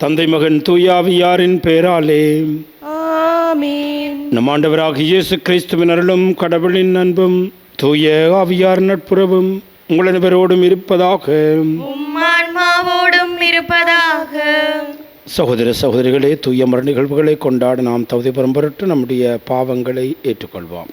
தந்தை மகன் தூயாவியாரின் பெயராலே ஆமென். நம் ஆண்டவராகிய இயேசு கிறிஸ்துவின் அருளும் கடவுளின் அன்பும் தூய ஆவியார் நட்புறவும் உங்கள் அனைவரோடும் இருப்பதாக. உம்மான்மாவோடும் இருப்பதாக. சகோதர சகோதரிகளே, தூய மர நிகழ்வுகளை கொண்டாட நாம் தகுதி பெறும் பொருட்டு நம்முடைய பாவங்களை ஏற்றுக்கொள்வோம்.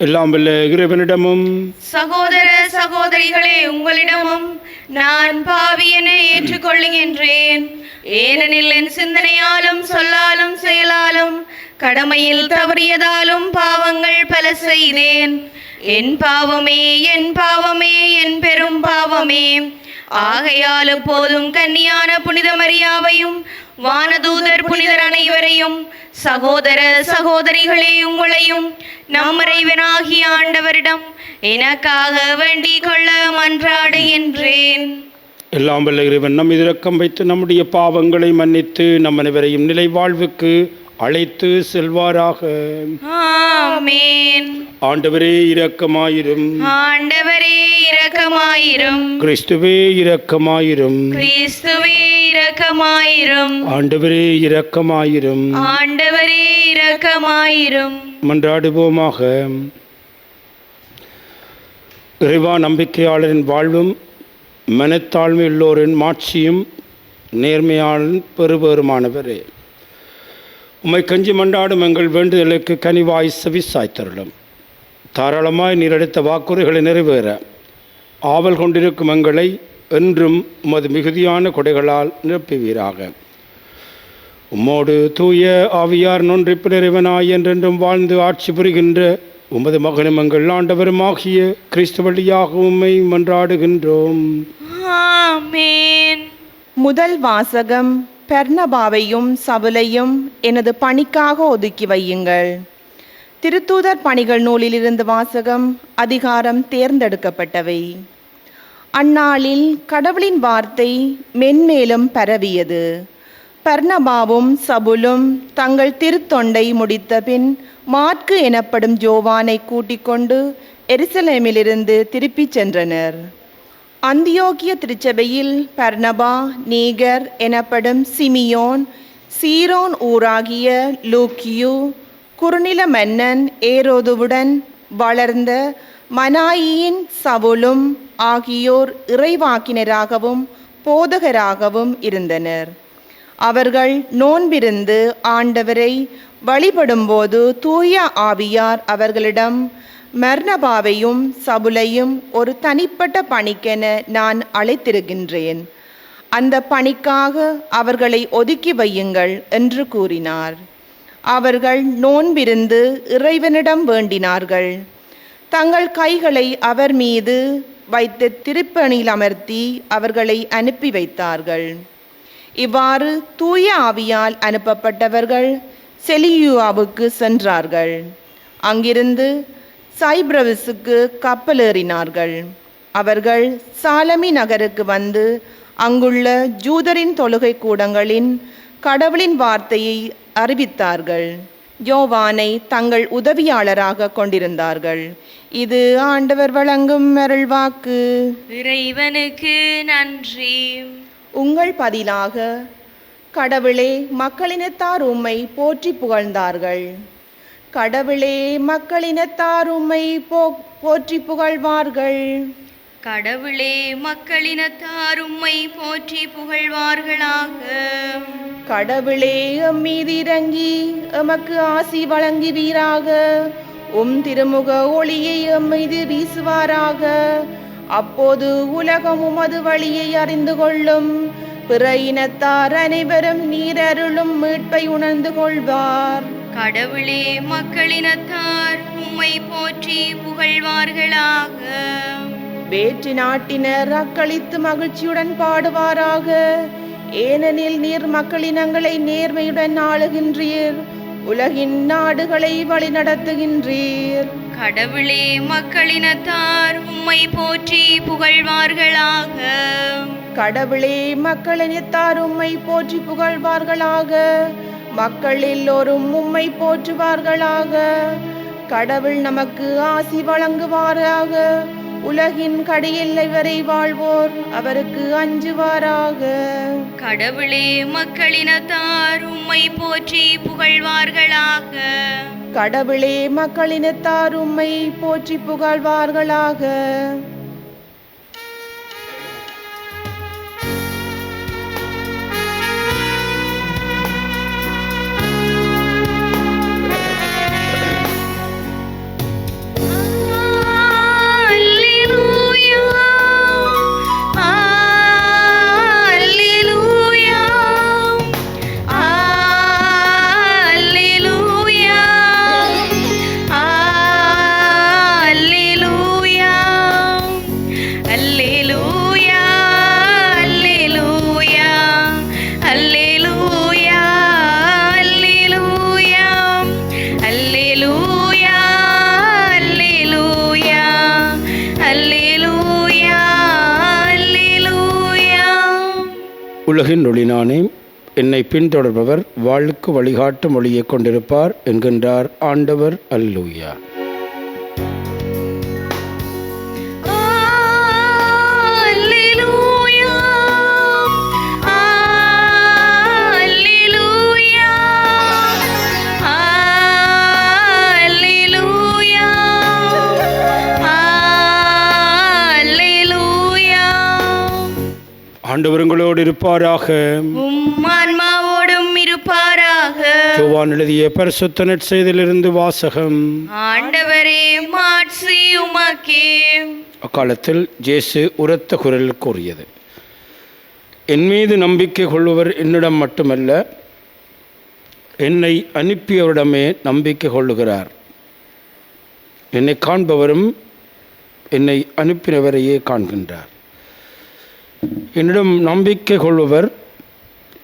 எல்லாம் வல்ல இறைவனிடமும் சகோதர சகோதரிகளே, உங்களிடமும் நான் பாவியென ஏற்றுக்கொள்ளுகின்றேன். ஏனெனில் என் சிந்தனையாலும் சொல்லாலும் செயலாலும் கடமையில் தவறியதாலும் பாவங்கள் பல செய்தேன். என் பாவமே, என் பாவமே, என் பெரும் பாவமே. ஆகையால் எப்போதும் கன்னியான புனித மரியாவையும் வானதூதர் புனிதர் அனைவரையும், சகோதர சகோதரிகளே உங்களையும் நம் இறைவனாகிய ஆண்டவரிடம் எனக்காக வேண்டிக் கொள்ள மன்றாடுகின்றேன். எல்லாம் வல்ல இறைவன் நம் இரக்கம் வைத்து நம்முடைய பாவங்களை மன்னித்து நம் அனைவரையும் நிலை வாழ்வுக்கு அழைத்து செல்வாராக. ஆமென். ஆண்டவரே இரக்கமாயிரும். ஆண்டவரே இரக்கமாயிரும். கிறிஸ்துவே இரக்கமாயிரும். கிறிஸ்துவே இரக்கமாயிரும். ஆண்டவரே இரக்கமாயிரும். ஆண்டவரே இரக்கமாயிரும். மன்றாடுவோமாக. இறைவா, நம்பிக்கையாளரின் வாழ்வும் மனத்தாழ்மை உள்ளோரின் மாட்சியும் நேர்மையாளன் பெறுபெறுமானவரே, உம்மை கஞ்சி மன்றாடும் எங்கள் வேண்டுதலுக்கு கனிவாய் செவிசாய்த்தருளும். தாராளமாய் நீரடித்த வாக்குறுதிகளை நிறைவேற ஆவல் கொண்டிருக்கும் எங்களை என்றும் உமது மிகுதியான கொடைகளால் நிரப்புவீராக. உம்மோடு தூய ஆவியார் நொன்றிப்பு நிறைவனாய் என்றென்றும் வாழ்ந்து ஆட்சி புரிகின்ற உமது மகனும் எங்கள் ஆண்டவருமாகிய கிறிஸ்து வழியாக உம்மை மன்றாடுகின்றோம். ஆமென். முதல் வாசகம். பெர்னபாவையும் சவுலையும் எனது பணிக்காக ஒதுக்கி வையுங்கள். திருத்தூதர் பணிகள் நூலிலிருந்து வாசகம். அதிகாரம் தேர்ந்தெடுக்கப்பட்டவை. அந்நாளில் கடவுளின் வார்த்தை மென்மேலும் பரவியது. பெர்னபாவும் சவுலும் தங்கள் திருத்தொண்டை முடித்த பின் மாற்கு எனப்படும் யோவானை கூட்டிக் கொண்டு எருசலேமிலிருந்து திருப்பிச் சென்றனர். அந்தியோக்கிய திருச்சபையில் பெர்னபா, நீகர் எனப்படும் சிமியோன், சீரோன் ஊராகிய லூக்கியு, குறுநில மன்னன் ஏரோதுவுடன் வளர்ந்த மனாயியின் சவுலும் ஆகியோர் இறைவாக்கினராகவும் போதகராகவும் இருந்தனர். அவர்கள் நோன்பிருந்து ஆண்டவரை வழிபடும்போது தூய ஆவியார் அவர்களிடம், பெர்னபாவையும் சவுலையும் ஒரு தனிப்பட்ட பணிக்கென நான் அழைத்திருக்கின்றேன். அந்த பணிக்காக அவர்களை ஒதுக்கி வையுங்கள் என்று கூறினார். அவர்கள் நோன்பிருந்து இறைவனிடம் வேண்டினார்கள். தங்கள் கைகளை அவர் மீது வைத்து திருப்பணியில் அமர்த்தி அவர்களை அனுப்பி வைத்தார்கள். இவ்வாறு தூய ஆவியால் அனுப்பப்பட்டவர்கள் செலியூயாவுக்கு சென்றார்கள். அங்கிருந்து சைப்ரஸுக்கு கப்பலேறினார்கள். அவர்கள் சாலமி நகருக்கு வந்து அங்குள்ள ஜூதரின் தொழுகை கூடங்களின் கடவுளின் வார்த்தையை அறிவித்தார்கள். யோவானை தங்கள் உதவியாளராக கொண்டிருந்தார்கள். இது ஆண்டவர் வழங்கும் அருள்வாக்கு. இறைவனுக்கு நன்றி. உங்கள் பதிலாக கடவுளே, மக்களினத்தார் உம்மை போற்றி புகழ்ந்தார்கள். கடவுளே, மக்களினத்தார் உம்மை போற்றி புகழ்வார்கள். கடவுளே, மக்களினத்தார் உம்மை போற்றி புகழ்வார்களாக. கடவுளே, எம்மீது இறங்கி எமக்கு ஆசி வழங்குவீராக. திருமுக ஒளியை எம்மீது வீசுவாராக. அப்போது உலகம் உமது வழியை அறிந்து கொள்ளும். பிற இனத்தார் அனைவரும் நீரருளும் மீட்பை உணர்ந்து கொள்வார். கடவுளே, மக்களினத்தார் உம்மை போற்றி புகழ்வார்களாக. வேற்று நாட்டினர் அக்களித்து மகிழ்ச்சியுடன் பாடுவாராக. ஏனெனில் நீர் மக்களினங்களை நேர்மையுடன் ஆளுகின்றீர். உலகின் நாடுகளை வழிநடத்துகின்றீர். கடவுளே, மக்களினத்தார் உம்மை போற்றி புகழ்வார்களாக. கடவுளே, மக்களினத்தார் உம்மை போற்றி புகழ்வார்களாக. மக்கள் எல்லோரும் உம்மை போற்றுவார்களாக. கடவுள் நமக்கு ஆசி வழங்குவாராக. உலகின் கடையெல்லை வரை வாழ்வோர் அவருக்கு அஞ்சுவாராக. கடவுளே மக்களினத்தார் உம்மை போற்றி புகழ்வார்களாக. கடவுளே மக்களினத்தார் உம்மை போற்றி புகழ்வார்களாக. உலகின் ஒளினானே, என்னை பின்தொடர்பவர் வாழ்வுக்கு வழிகாட்டும் மொழியை கொண்டிருப்பார் என்கின்றார் ஆண்டவர். அல்லேலூயா. ஆண்டவர் உங்களோடு இருப்பாராக. உம் ஆன்மாவோடும் இருப்பாராக. யோவான் எழுதிய பரிசுத்த நற்செய்தியிலிருந்து வாசகம். ஆண்டவரே மாட்சி உமக்கே. அக்காலத்தில் இயேசு உரத்த குரலில் கூறியது, என் மீது நம்பிக்கை கொள்பவர் என்னிடம் மட்டுமல்ல, என்னை அனுப்பியவரிடமே நம்பிக்கை கொள்ளுகிறார். என்னை காண்பவரும் என்னை அனுப்பினவரையே காண்கின்றார். என்னிடம் நம்பிக்கை கொள்பவர்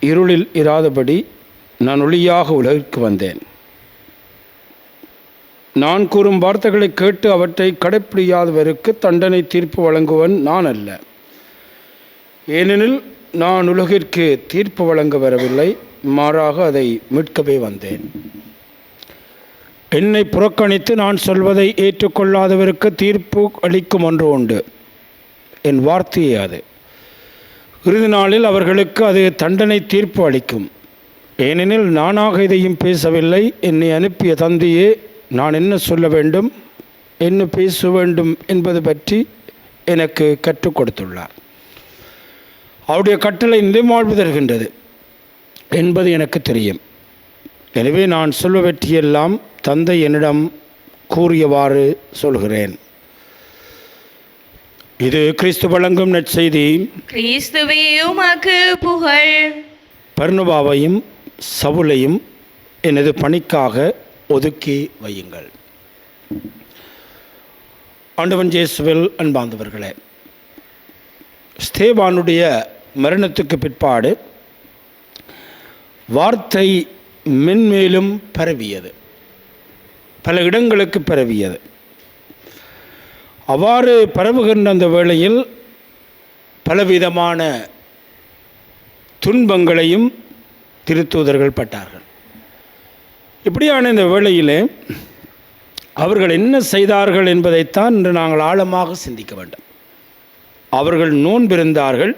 இருளில் இராதபடி நான் ஒளியாக உலகிற்கு வந்தேன். நான் கூறும் வார்த்தைகளை கேட்டு அவற்றை கடைப்பிடியாதவருக்கு தண்டனை தீர்ப்பு வழங்குவன் நான் அல்ல. ஏனெனில் நான் உலகிற்கு தீர்ப்பு வழங்க வரவில்லை, மாறாக அதை மீட்கவே வந்தேன். என்னை புறக்கணித்து நான் சொல்வதை ஏற்றுக்கொள்ளாதவருக்கு தீர்ப்பு அளிக்கும் ஒன்று உண்டு. என் வார்த்தையே அது. இறுதி நாளில் அவர்களுக்கு அது தண்டனை தீர்ப்பு அளிக்கும். ஏனெனில் நானாக இதையும் பேசவில்லை, என்னை அனுப்பிய தந்தையே நான் என்ன சொல்ல வேண்டும், என்ன பேச வேண்டும் என்பது பற்றி எனக்கு கற்றுக் கொடுத்துள்ளார். அவருடைய கட்டளை நிலைமாழ்வு தருகின்றது என்பது எனக்கு தெரியும். எனவே நான் சொல்வவற்றையெல்லாம் தந்தை என்னிடம் கூறியவாறு சொல்கிறேன். இது கிறிஸ்து வழங்கும் நற்செய்தி. கிறிஸ்துவே உமக்கு புகழ். பர்னபாவையும் சவுலையும் எனது பணிக்காக ஒதுக்கி வையுங்கள். ஆண்டவன் இயேசுவில் அன்பார்ந்தவர்களே, ஸ்தேவானுடைய மரணத்துக்கு பிற்பாடு வார்த்தை மென்மேலும் பரவியது, பல இடங்களுக்கு பரவியது. அவ்வாறு பரவுகின்ற அந்த வேளையில் பலவிதமான துன்பங்களையும் திருத்தூதர்கள் பட்டார்கள். இப்படியான இந்த வேளையிலே அவர்கள் என்ன செய்தார்கள் என்பதைத்தான் இன்று நாங்கள் ஆழமாக சிந்திக்க வேண்டும். அவர்கள் நோன்பிருந்தார்கள்,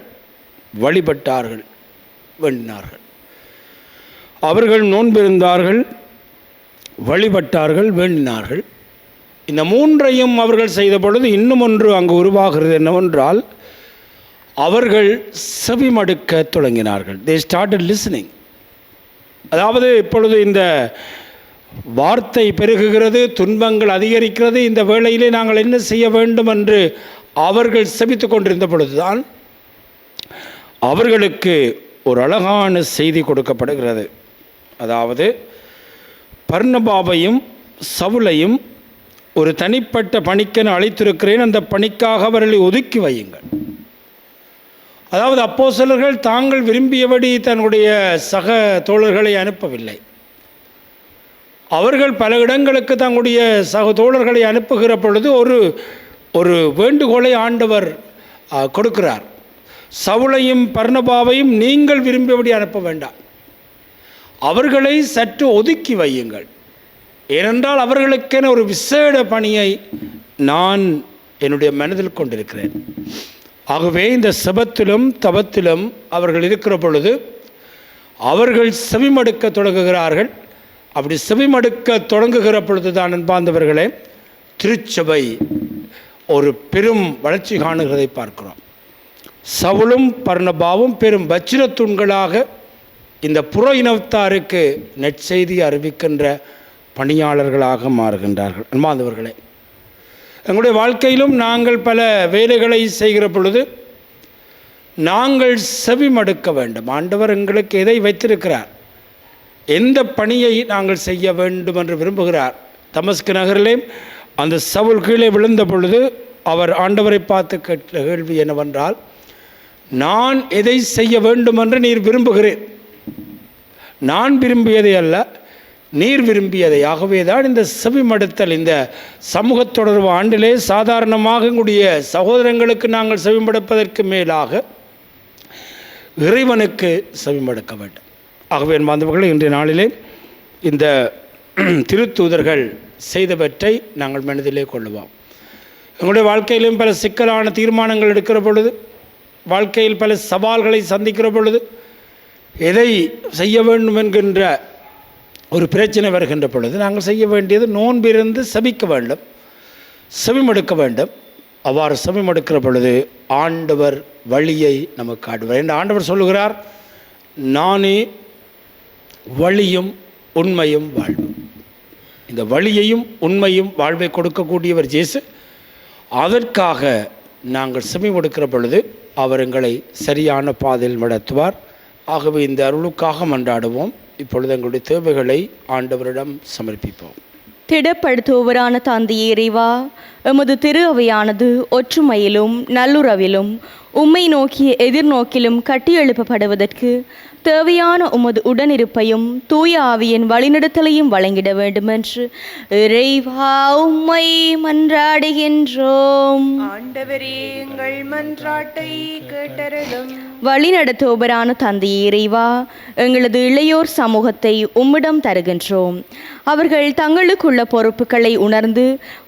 வழிபட்டார்கள், வேண்டினார்கள். அவர்கள் நோன்பிருந்தார்கள், வழிபட்டார்கள், வேண்டினார்கள். இந்த மூன்றையும் அவர்கள் செய்த பொழுது இன்னும் ஒன்று அங்கு உருவாகிறது என்னவென்றால், அவர்கள் செவிமடுக்க தொடங்கினார்கள். They started listening. அதாவது இப்பொழுது இந்த வார்த்தை பெருகுகிறது, துன்பங்கள் அதிகரிக்கிறது. இந்த வேளையிலே நாங்கள் என்ன செய்ய வேண்டும் என்று அவர்கள் செபித்து கொண்டிருந்த பொழுதுதான் அவர்களுக்கு ஒரு அழகான செய்தி கொடுக்கப்படுகிறது. அதாவது பர்னபாவையும் சவுலையும் ஒரு தனிப்பட்ட பணிக்கென அழைத்திருக்கிறேன், அந்த பணிக்காக அவர்களை ஒதுக்கி வையுங்கள். அதாவது அப்போஸ்தலர்கள் தாங்கள் விரும்பியபடி தன்னுடைய சக தோழர்களை அனுப்பவில்லை. அவர்கள் பல இடங்களுக்கு தங்களுடைய சக தோழர்களை அனுப்புகிற பொழுது ஒரு வேண்டுகோளை ஆண்டவர் கொடுக்கிறார். சவுலையும் பர்னபாவையும் நீங்கள் விரும்பியபடி அனுப்ப வேண்டாம், அவர்களை சற்று ஒதுக்கி வையுங்கள். ஏனென்றால் அவர்களுக்கென ஒரு விசேட பணியை நான் என்னுடைய மனதில் கொண்டிருக்கிறேன். ஆகவே இந்த செபத்திலும் தபத்திலும் அவர்கள் இருக்கிற பொழுது அவர்கள் செவிமடுக்க தொடங்குகிறார்கள். அப்படி செவிமடுக்க தொடங்குகிற பொழுது தான் அன்பார்ந்தவர்களே, திருச்சபை ஒரு பெரும் வளர்ச்சி காணுகிறதை பார்க்கிறோம். சவுலும் பர்னபாவும் பெரும் வச்சிரத்தூண்களாக இந்த புற இனத்தாருக்கு நற்செய்தி அறிவிக்கின்ற பணியாளர்களாக மாறுகின்றார்கள். அன்பார்ந்தவர்களே, எங்களுடைய வாழ்க்கையிலும் நாங்கள் பல வேலைகளை செய்கிற பொழுது நாங்கள் செவிமடுக்க வேண்டும். ஆண்டவர் எங்களுக்கு எதை வைத்திருக்கிறார், எந்த பணியை நாங்கள் செய்ய வேண்டும் என்று விரும்புகிறார். தமஸ்கு நகரிலே அந்த சவுல் கீழே விழுந்த பொழுது அவர் ஆண்டவரை பார்த்து கேட்ட கேள்வி என்னவென்றால், நான் எதை செய்ய வேண்டும் என்று நீர் விரும்புகிறேன், நான் விரும்பியதை அல்ல, நீர் விரும்பியதை. ஆகவே தான் இந்த செவிமடுத்தல், இந்த சமூக தொடர்பு ஆண்டிலே சாதாரணமாக கூடிய சகோதரங்களுக்கு நாங்கள் செவிமடுப்பதற்கு மேலாக இறைவனுக்கு செவிமடுக்க வேண்டும். ஆகவே என்பவர்கள் இன்றைய நாளிலே இந்த திருத்தூதர்கள் செய்தவற்றை நாங்கள் மனதிலே கொள்ளுவோம். எங்களுடைய வாழ்க்கையிலும் பல சிக்கலான தீர்மானங்கள் எடுக்கிற பொழுது, வாழ்க்கையில் பல சவால்களை சந்திக்கிற பொழுது, எதை செய்ய வேண்டும் என்கின்ற ஒரு பிரச்சனை வருகின்ற பொழுது நாங்கள் செய்ய வேண்டியது நோன்பிருந்து செபிக்க வேண்டும், செவிமடுக்க வேண்டும். அவ்வாறு செவிமடுக்கிற பொழுது ஆண்டவர் வழியை நமக்கு காட்டுவார். என்று ஆண்டவர் சொல்லுகிறார், நானே வழியும் உண்மையும் வாழ்வும். இந்த வழியையும் உண்மையும் வாழ்வை கொடுக்கக்கூடியவர் இயேசு. அதற்காக நாங்கள் செவிமடுக்கிற பொழுது அவர் எங்களை சரியான பாதையில் நடத்துவார். ஆகவே இந்த அருளுக்காக மன்றாடுவோம். இப்பொழுது எங்களுடைய தேவைகளை ஆண்டவரிடம் சமர்ப்பிப்போம். திடப்படுத்துபவரான தந்தையே இறைவா, எமது திரு அவையானது ஒற்றுமையிலும் நல்லுறவிலும் உம்மை நோக்கிய எதிர்நோக்கிலும் கட்டியெழுப்பப்படுவதற்கு தேவையான உமது உடனிருப்பையும் தூய ஆவியின் வழிநடத்தலையும் வழங்கிட வேண்டுமென்று இறைவா உம்மை மன்றாடுகின்றோம். ஆண்டவரே, எங்கள் மன்றாட்டை கேட்டருளும். வழிநடத்துபவரான தந்தையே இறைவா, எங்களது இளையோர் சமூகத்தை உம்மிடம் தருகின்றோம். அவர்கள் தங்களுக்குள்ள பொறுப்புகளை உணர்ந்து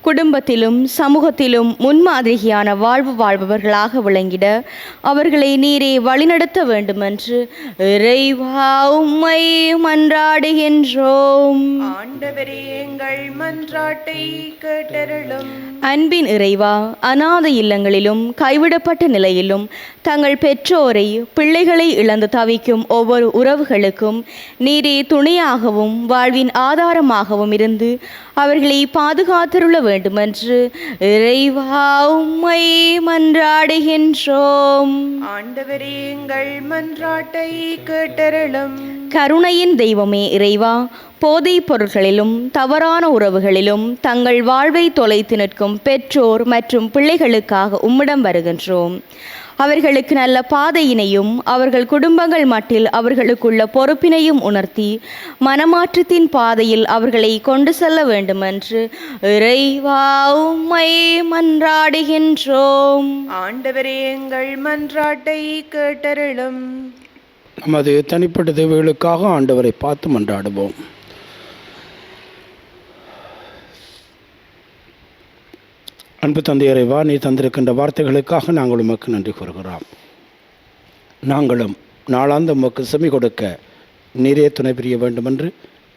குடும்பத்திலும் சமூகத்திலும் முன்மாதிரியான வாழ்வு வாழ்பவர்களாக விளங்கிட அவர்களை நீரே வழிநடத்த வேண்டுமென்று இறைவா உம்மை மன்றாடுகின்றோம். ஆண்டவரே, எங்கள் மன்றாட்டை கேட்டருளும். அன்பின் இறைவா, அநாதை இல்லங்களிலும் கைவிடப்பட்ட நிலையிலும் தங்கள் பெற்றோரை பிள்ளைகளை இழந்து தவிக்கும் ஒவ்வொரு உறவுகளுக்கும் நீரே துணையாகவும் வாழ்வின் ஆதாரமாகவும் இருந்து அவர்களை பாதுகாத்தருள வேண்டுமென்று இறைவா உம்மை மன்றாடுகின்றோம். ஆண்டவரே, எங்கள் மன்றாட்டை கேட்டருளும். கருணையின் தெய்வமே இறைவா, போதைப் பொருட்களிலும் தவறான உறவுகளிலும் தங்கள் வாழ்வை தொலைத்து நிற்கும் பெற்றோர் மற்றும் பிள்ளைகளுக்காக உம்மிடம் வருகின்றோம். அவர்களுக்கு நல்ல பாதையினையும் அவர்கள் குடும்பங்கள் மட்டில் அவர்களுக்குள்ள பொறுப்பினையும் உணர்த்தி மனமாற்றத்தின் பாதையில் அவர்களை கொண்டு செல்ல வேண்டுமென்று இறைவா உம்மை மன்றாடுகின்றோம். ஆண்டவரே, எங்கள் மன்றாட்டை கேட்டருளும். நமது தனிப்பட்ட தேவைகளுக்காக ஆண்டவரை பார்த்து மன்றாடுவோம். அன்பு தந்தை இறைவா, நீ தந்திருக்கின்ற வார்த்தைகளுக்காக நாங்கள் உமக்கு நன்றி கூறுகிறோம். நாங்களும் நாளாந்த உமக்கு செவி கொடுக்க நீரே துணை புரிய வேண்டுமென்று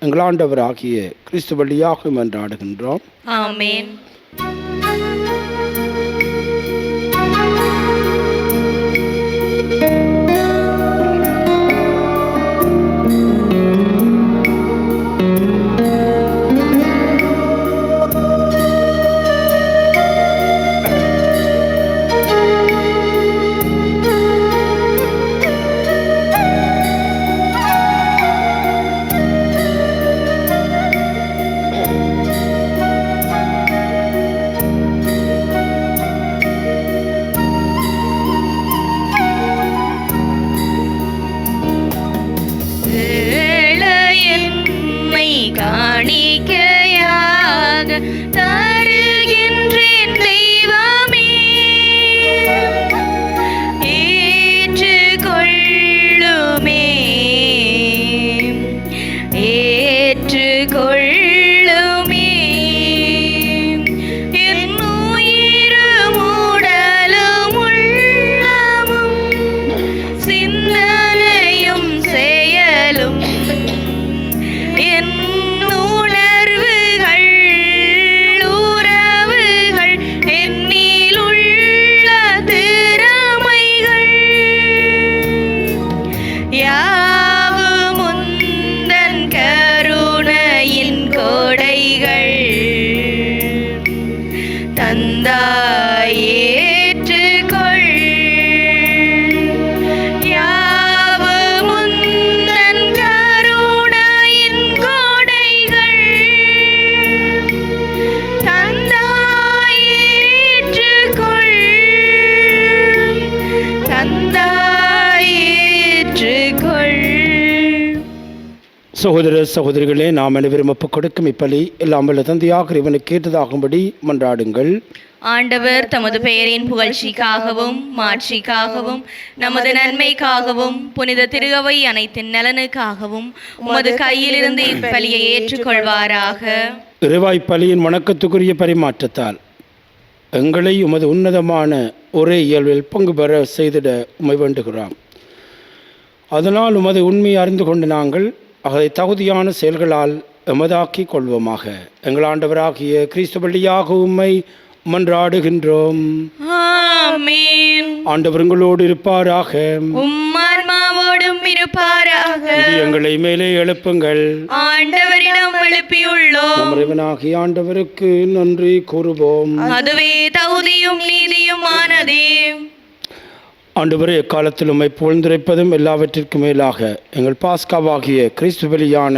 எங்கள் ஆண்டவர் ஆகிய கிறிஸ்து வழியாக மன்றாடுகின்றோம். ஆமென். தந்தாய் ஏற்றுக்கொள். யாவும் உந்தன் கருணையின் கொடைகள். தந்தாய் ஏற்றுக்கொள். தந்தாய் ஏற்றுக்கொள். சகோதர சகோதரிகளே, நாம் அனைவரும் ஒப்புக் கொடுக்கும் இப்பலி எல்லாம் வல்ல தந்தையாக இறைவனுக்கு கேட்டதாகும்படி மன்றாடுங்கள். ஆண்டவர் தமது பெயரின் புகழ்ச்சிக்காகவும் மாட்சிக்காகவும் நமது நன்மைக்காகவும் புனித திருகவை அனைத்தின் நலனுக்காகவும் உமது கையிலிருந்து இப்பலியை ஏற்றுக்கொள்வாராக. இறைவாய் பலியின் வணக்கத்துக்குரிய பரிமாற்றத்தால் எங்களை உமது உன்னதமான ஒரே இயல்பில் பங்கு பெற செய்திட உமை வேண்டுகிறோம். அதனால் உமது உண்மையை அறிந்து கொண்டு நாங்கள் அதை தகுதியான செயல்களால் எமதாக்கி கொள்வோமாக. எங்கள் ஆண்டவராகிய கிறிஸ்து வழியாக உம்மை மன்றாடுகின்றோம். ஆமென். ஆண்டவர் உங்களோடு இருப்பாராக. உம்மான்மாவோடும் இருப்பாராக. இது எங்களை மேலே எழுப்புங்கள். ஆண்டவரிடம் எழுப்பியுள்ளோம். நம் இறைவனாகிய ஆண்டவருக்கு நன்றி கூறுவோம். அதுவே தகுதியும் நீதியுமானதே. ஆண்டவரே, எக்காலத்தில் உம்மை புகழ்ந்துரைப்பதும் எல்லாவற்றிற்கும் மேலாக எங்கள் பாஸ்காவாகிய கிறிஸ்து பலியான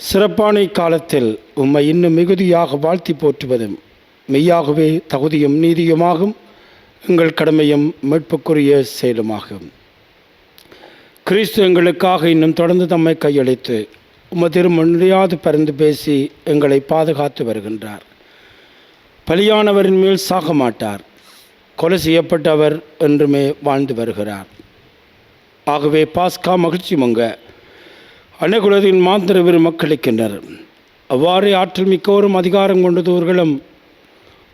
சிறப்பான இக்காலத்தில் உம்மை இன்னும் மிகுதியாக வாழ்த்தி போற்றுவதும் மெய்யாகவே தகுதியும் நீதியுமாகும், எங்கள் கடமையும் மீட்புக்குரிய செயலுமாகும். கிறிஸ்து எங்களுக்காக இன்னும் தொடர்ந்து தம்மை கையளித்து உமது முன்னியாது பரிந்து பேசி எங்களை பாதுகாத்து வருகின்றார். பலியானவரின் மேல் சாக மாட்டார். கொலை செய்யப்பட்டவர் என்றுமே வாழ்ந்து வருகிறார். ஆகவே பாஸ்கா மகிழ்ச்சி மங்க அனைகுலத்தின் மாந்திர மக்களிக்கின்றனர். அவ்வாறே ஆற்றல் மிக்கோரும் அதிகாரம் கொண்டதோர்களும்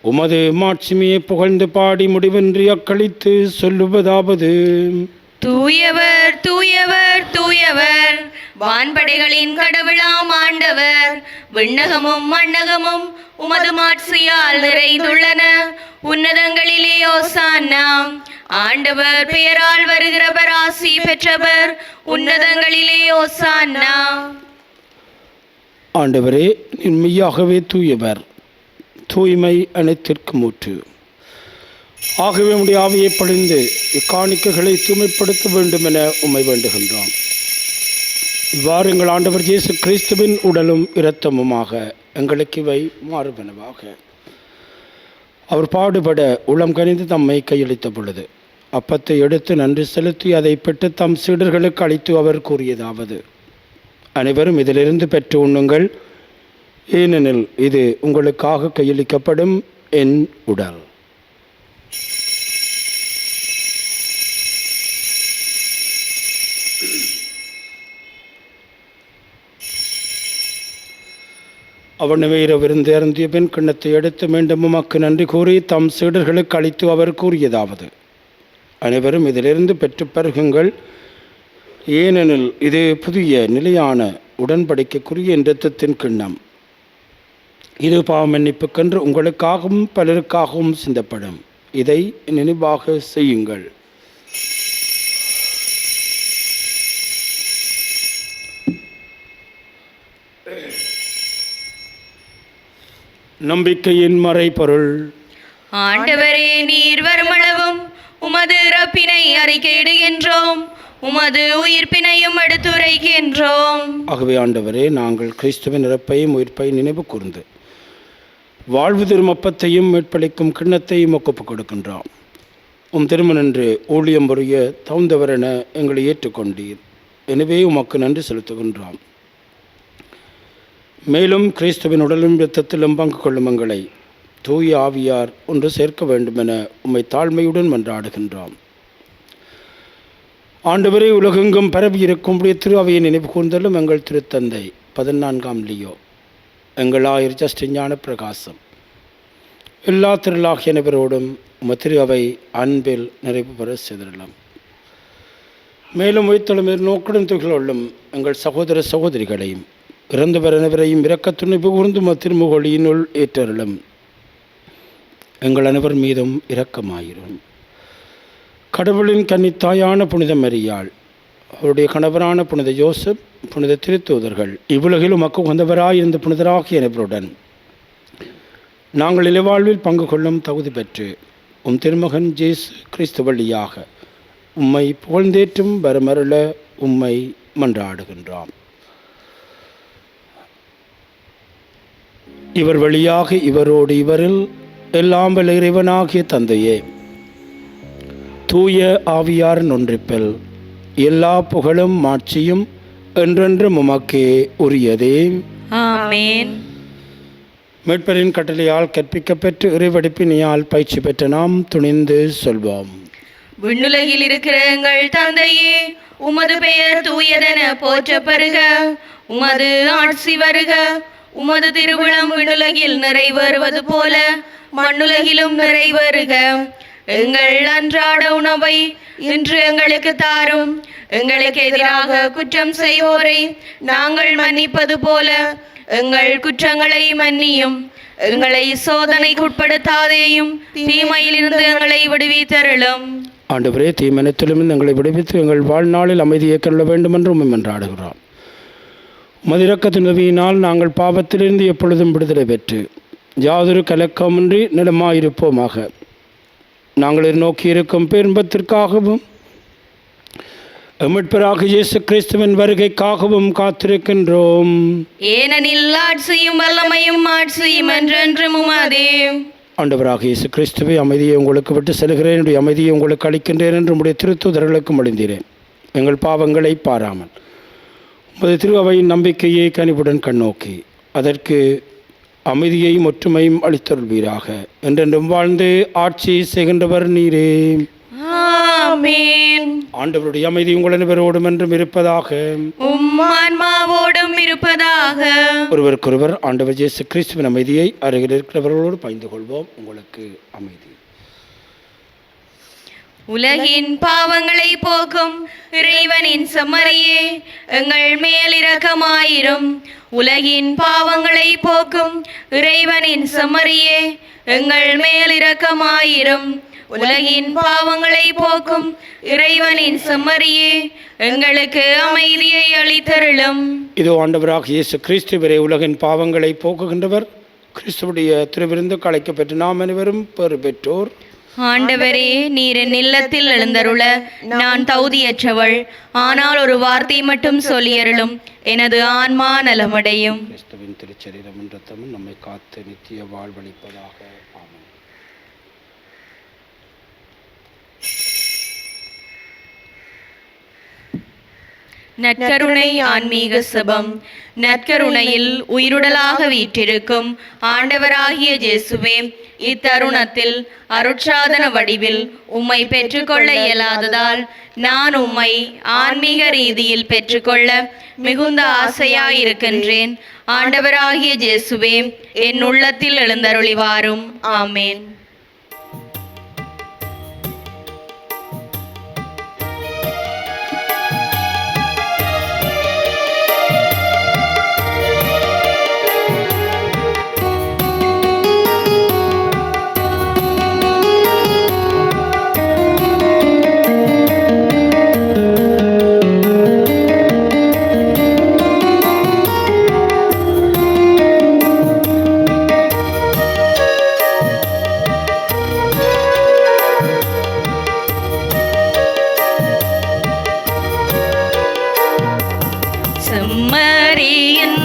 உமது மாட்சிமையை புகழ்ந்து பாடி முடிவின்றி அக்களித்து சொல்லுவதாவது: தூயவர் தூயவர் தூயவர், வான்படைகளின் கடவுளாம் ஆண்டவர். விண்ணகமும் மண்ணகமும் உமது மாட்சியால் நிறைந்துள்ளன. உன்னதங்களிலே ஓசானா. ஆண்டவர் பெயரால் வருகிறவர் ஆசி பெற்றவர். உன்னதங்களிலே ஓசானா. ஆண்டவரே, நீர் மெய்யாகவே தூயவர், தூய்மை அனைத்திற்கும் ஊற்று. ஆகவே உம்முடைய ஆவியை பொழிந்து இக்காணிக்கைகளை தூய்மைப்படுத்த வேண்டும் என உம்மை வேண்டுகின்றோம். இவ்வாறு எங்கள் ஆண்டவர் இயேசு கிறிஸ்துவின் உடலும் இரத்தமுமாக எங்களுக்கு இவை மாறுபனவாக. அவர் பாடுபட உளம் கனிந்து தம்மை கையளித்த பொழுது அப்பத்தை எடுத்து நன்றி செலுத்தி அதை பெற்று தம் சீடர்களுக்கு அளித்து அவர் கூறியதாவது: அனைவரும் இதிலிருந்து பெற்று உண்ணுங்கள், ஏனெனில் இது உங்களுக்காக கையளிக்கப்படும் என் உடல். அவனவே இரவிருந்து அருந்திய பின் கிண்ணத்தை எடுத்து மீண்டும் உமக்கு நன்றி கூறி தம் சீடர்களுக்கு அளித்து அவர் கூறியதாவது: அனைவரும் இதிலிருந்து பெற்று பருகுங்கள், ஏனெனில் இது புதிய நிலையான உடன்படிக்கைக்குரிய இரத்தத்தின் கிண்ணம். இது பாவ மன்னிப்புக்கென்று உங்களுக்காகவும் பலருக்காகவும் சிந்தப்படும். இதை நினைவாக செய்யுங்கள். நம்பிக்கையின் மறைபொருள். ஆண்டவரே, நீர் வருமளவும் உமது இறப்பினை அறிக்கையிடுகின்றோம், உமது உயிர்ப்பினையும் எடுத்துரைக்கின்றோம். ஆகவே ஆண்டவரே, நாங்கள் கிறிஸ்துவின் இறப்பையும் உயிர்ப்பையும் நினைவு கூர்ந்து வாழ்வு திருமப்பத்தையும் மீட்பளிக்கும் கிண்ணத்தையும் ஒப்புக் கொடுக்கின்றோம். திருமணன்று ஊழியம் புரிய தகுந்தவரென எங்களை ஏற்றுக்கொண்டீர். எனவே உமக்கு நன்றி செலுத்துகின்றோம். மேலும் கிறிஸ்துவின் உடலும் இரத்தத்திலும் பங்கு கொள்ளும் எங்களை தூய ஆவியார் ஒன்று சேர்க்க வேண்டுமென உம்மை தாழ்மையுடன் மன்றாடுகின்றோம். ஆண்டவரே, உலகெங்கும் பரவியிருக்கும் திரு அவையை நினைவு கூர்ந்தலும் எங்கள் திருத்தந்தை 14ஆம் லியோ, எங்கள் ஆயர் ஜஸ்டின் ஞான பிரகாசம், எல்லா திருளாகிய அனைவரோடும் உம திரு அவை அன்பில் நிறைவு பெற செய்திடலாம். மேலும் உயிர்த்தெழும் நோக்குடன் துகிலுள்ளும் எங்கள் சகோதர சகோதரிகளையும் இறந்தவர் அனைவரையும் இரக்கத்துணிவு கூர்ந்து திருமுகொழியினுள் ஏற்றருளும். எங்கள் அனைவர் மீதும் இரக்கமாயிரும். கடவுளின் கன்னித்தாயான புனித மரியாள், அவருடைய கணவரான புனித யோசப், புனித திருத்தூதர்கள், இவ்வுலகில் உமக்கு உகந்தவராயிருந்த புனிதராகிய அனைவருடன் நாங்கள் இலைவாழ்வில் பங்கு கொள்ளும் தகுதி பெற்று உம் திருமகன் இயேசு கிறிஸ்து வழியாக உம்மை புகழ்ந்தேற்றும் வரமருள உம்மை மன்றாடுகின்றோம். இவர் வழியாக இவரோடு இவரில் எல்லாம் வல்ல இறைவனாகிய தந்தையே, தூய ஆவியாரின் ஒன்றிப்பில் எல்லா புகழும் மாட்சியும் என்றென்றும் உமக்கே உரியதே. ஆமென். மீட்பரின் கட்டளையால் கற்பிக்கப்பெற்று இறைவடிப்பினியால் பயிற்சி பெற்ற நாம் துணிந்து சொல்வோம். விண்ணுலகில் இருக்கிற எங்கள் தந்தையே, உமது பெயர் தூயதென போற்றப் பெறுக. உமது ஆட்சி வருக. உமது திருவுளம் விண்ணுலகில் நிறைவேறுவது போல மண்ணுலகிலும் நிறைவேறுக. எங்கள் அன்றாட உணவை இன்று எங்களுக்கு தாரும். எங்களுக்கு எதிராக குற்றம் செய்வோரை நாங்கள் மன்னிப்பது போல எங்கள் குற்றங்களை மன்னியும். எங்களை சோதனைக்குட்படுத்தாதேயும், தீமையிலிருந்து எங்களை விடுவித்தருளும். ஆண்டவரே, தீமனத்திலும் எங்களை விடுவித்து எங்கள் வாழ்நாளில் அமைதியை கருள வேண்டும் என்று உம்மை மன்றாடுகிறோம். உமது இரக்கத்தின் உதவியினால் நாங்கள் பாவத்திலிருந்து எப்பொழுதும் விடுதலை பெற்று யாதொரு கலக்கமின்றி நிலமாயிருப்போமாக. நாங்கள் நோக்கி இருக்கும் பேரின்பத்திற்காகவும் மீட்பராக இயேசு கிறிஸ்துவின் வருகைக்காகவும் காத்திருக்கின்றோம். ஏனெனில் ஆட்சியும் வல்லமையும் மாட்சியும் என்றென்றும் உமதே. ஆண்டவராக இயேசு கிறிஸ்துவை, அமைதியை உங்களுக்கு விட்டு செல்கிறேன், என்னுடைய அமைதியை உங்களுக்கு அளிக்கின்றேன் என்று உடைய திருத்தூதர்களுக்கும் அழிந்தேன். எங்கள் பாவங்களை பாராமல் உமது திரு அவையின் நம்பிக்கையை கனிவுடன் கண்ணோக்கி அதற்கு அமைதியையும் ஒற்றுமையும் அளித்தருள்வீராக. என்றென்றும் வாழ்ந்து ஆட்சி செய்கின்றவர் நீரே. ஆமென். ஆண்டவருடைய அமைதி உங்கள் அனைவரோடும் என்றும் இருப்பதாக. உம் ஆன்மாவோடும் இருப்பதாக. ஒருவருக்கொருவர் ஆண்டவர் இயேசு கிறிஸ்துவின் அமைதியை அருகில் இருக்கிறவர்களோடு பகிர்ந்து கொள்வோம். உங்களுக்கு அமைதி. உலகின் பாவங்களை போக்கும் இறைவனின் செம்மறியே, எங்கள் மேல் இரக்கமாயிரும். உலகின் பாவங்களை போக்கும் இறைவனின் செம்மறியே, எங்கள் மேல் இரக்கமாயிரும். உலகின் பாவங்களை போக்கும் இறைவனின் செம்மறியே, எங்களுக்கு அமைதியை அளித்தருளும். இதோ ஆண்டவராக இயேசு கிறிஸ்துவரே, உலகின் பாவங்களை போக்குகின்றவர். கிறிஸ்துவுடைய திருவிருந்துக்கு அழைக்கப்பெற்று நாம் அனைவரும் பெறு பெற்றோர். ஆண்டவரே, நீர் என் இல்லத்தில் எழுந்தருள நான் தகுதியற்றவள். ஆனால் ஒரு வார்த்தை மட்டும் சொல்லியருளும், எனது ஆன்மா நலமடையும். கிறிஸ்துவின் திருச்சரீரம் என்றும் நம்மை காத்து நித்திய வாழ்வளிப்பதாக. ஆமென். நற்கருணை ஆன்மீக செபம். நற்கருணையில் உயிருடலாக வீற்றிருக்கும் ஆண்டவராகிய இயேசுவே, இத்தருணத்தில் அருட்சாதன வடிவில் உம்மை பெற்றுக்கொள்ள இயலாததால் நான் உம்மை ஆன்மீக ரீதியில் பெற்றுக்கொள்ள மிகுந்த ஆசையாயிருக்கின்றேன். ஆண்டவராகிய இயேசுவே, என் உள்ளத்தில் எழுந்தருளி வாரும். ஆமேன். செம்மறியின்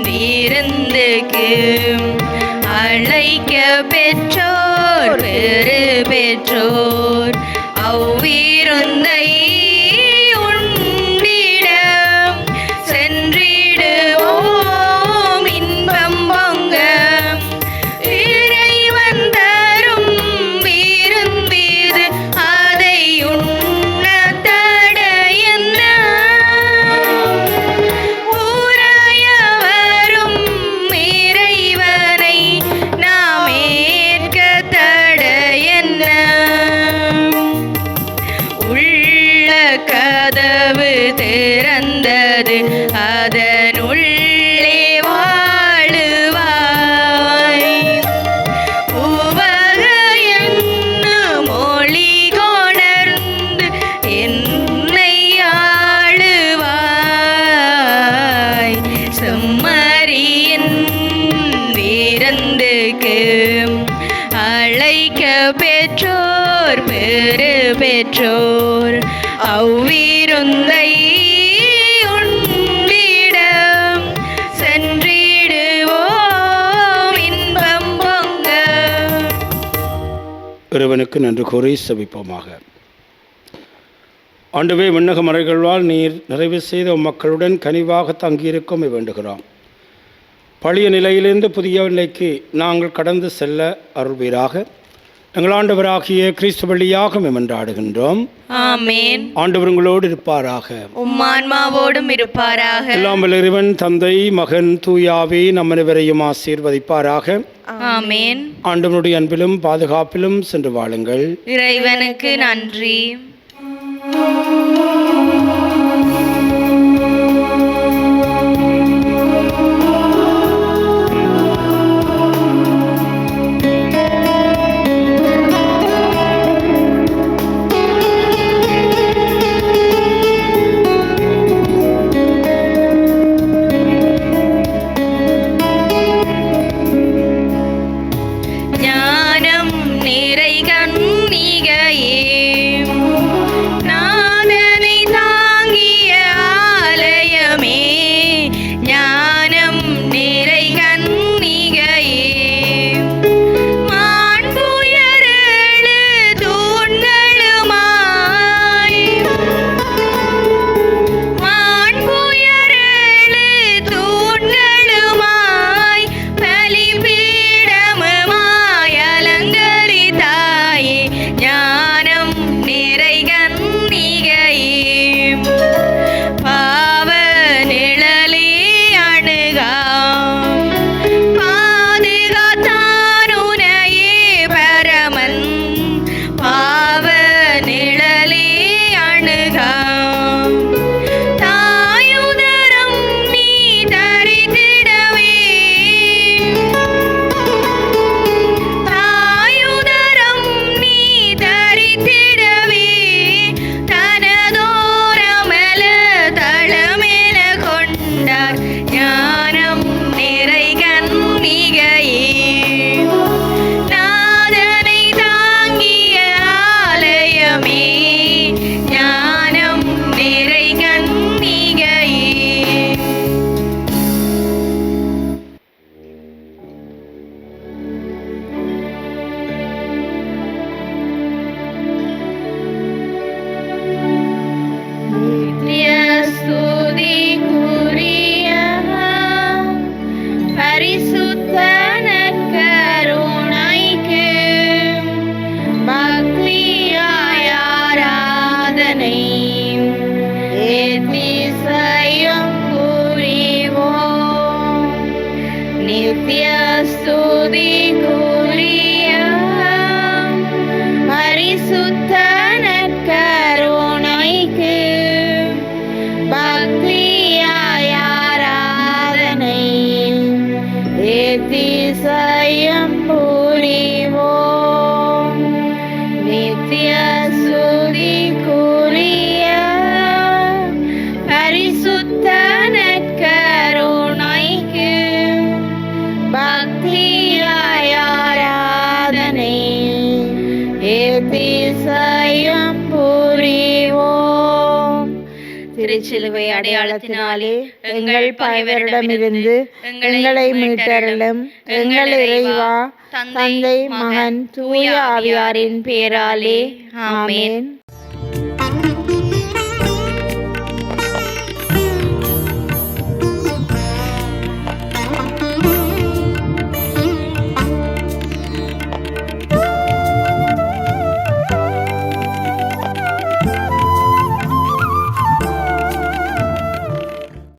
விருந்துக்கு அழைக்க பெற்றோர் பெரு பெற்றோர் அவ்விருந்தை உண்டிட சென்றிடுவோம் இன்பம் பொங்க. இறைவன் தரும் விருந்திது அதை உண்ண தடையென்ன. ஊராய வரும் இறைவனை நாம் ஏற்க தடையென்ன. உள்ள அழைக்க பெற்றோர் பெரு பெற்றோர் அவ்விருந்தை உண்டிட சென்றிடுவோம் இன்பம் பொங்க. இறைவனுக்கு நன்றி கூறி செபிப்போமாக. ஆண்டவே, விண்ணக மறைகளால் நீர் நிறைவு செய்த மக்களுடன் கனிவாக தங்கியிருக்கும் வேண்டுகிறோம். பழைய நிலையிலிருந்து புதிய நிலைக்கு நாங்கள் கடந்து செல்ல அருள்வீராக. எங்கள் ஆண்டவராகிய கிறிஸ்து வழியாக மன்றாடுகின்றோம். ஆமென். ஆண்டவர் உங்களோடு இருப்பாராக, உம்மான்மாவோடும் இருப்பாராக. எல்லாம் வல்ல இறைவன் தந்தை, மகன், தூயாவே நம் அனைவரையும் ஆசீர்வதிப்பாராக. ஆமென். ஆண்டவனுடைய அன்பிலும் பாதுகாப்பிலும் சென்று வாழுங்கள். இறைவனுக்கு நன்றி. ஞானம் நிறை கன்னிகையே, நாதனை தாங்கிய ஆலயமே, ஞானம் நிறை கன்னிகையே, மாண்புயரேழு தூண்களுமாய், மாண்புயரேழு தூண்களுமாய், பலிபீடமுமாய் அலங்கரித்தாயே, ஞானம் நிறை கன்னிகையே, பாவ நிழலே அணுகாம், பாதுகாத்தான் உனையே பரமன், பாவ நிழலே அணுகாம், தாயுதரம் நீ தரித்திடவே, தாயுதரம் நீ தரித்திடவே, தனதோரமல தளமென கொண்டார், ஞானம் நிறை கன்னிகையே, நாதனை தாங்கிய ஆலயமே, ஞானம் நிறை கன்னிகையே. நித்ய ஸ்துதிக்குரிய பரிசுத்த நற்கருணைக்கு பக்தியாய் ஆராதனை ஏத்திசையும் புரிவோம். நித்ய ஸ்துதிக்குரிய பரிசுத்த நற்கருணைக்கு பக்தியாய் ஆராதனை ஏத்திசையும் புரிவோம். நித்ய ஸ்துதிக்குரிய பரிசுத்த நற்கருணைக்கு பக்தியாய் ஆராதனை ஏத்திசையும் புரிவோம். திருச்சிலுவை அடையாளத்தினாலே எங்கள் பகைவரிடமிருந்து எங்களை மீட்டருளும். எங்கள் இறைவா, தந்தை, மகன், தூய ஆவியாரின் பேராலே ஆமென்.